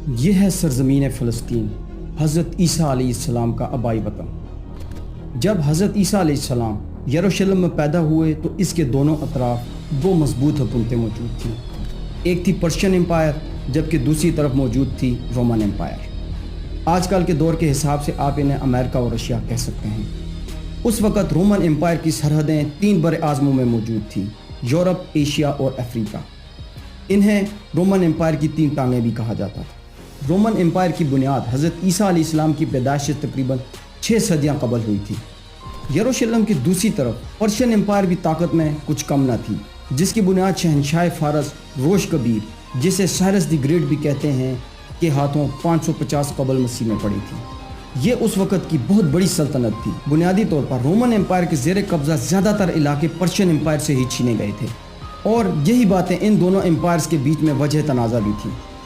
یہ ہے سرزمین فلسطین، حضرت عیسیٰ علیہ السلام کا آبائی وطن۔ جب حضرت عیسیٰ علیہ السلام یروشلم میں پیدا ہوئے تو اس کے دونوں اطراف دو مضبوط حکومتیں موجود تھیں۔ ایک تھی پرشین امپائر، جبکہ دوسری طرف موجود تھی رومن امپائر۔ آج کل کے دور کے حساب سے آپ انہیں امریکہ اور رشیا کہہ سکتے ہیں۔ اس وقت رومن امپائر کی سرحدیں 3 بر اعظموں میں موجود تھیں: یورپ، ایشیا اور افریقہ۔ انہیں رومن امپائر کی 3 ٹانگیں بھی کہا جاتا تھا۔ رومن امپائر کی بنیاد حضرت عیسیٰ علیہ السلام کی پیدائش سے تقریباً 6 صدیاں قبل ہوئی تھی۔ یروشلم کی دوسری طرف پرشین امپائر بھی طاقت میں کچھ کم نہ تھی، جس کی بنیاد شہنشاہ فارس روش کبیر، جسے سائرس دی گریٹ بھی کہتے ہیں، کے ہاتھوں 550 قبل مسیح میں پڑی تھی۔ یہ اس وقت کی بہت بڑی سلطنت تھی۔ بنیادی طور پر رومن امپائر کے زیر قبضہ زیادہ تر علاقے پرشین امپائر سے ہی چھینے گئے تھے، اور یہی باتیں ان دونوں امپائرز کے بیچ میں وجہ تنازع بھی تھی۔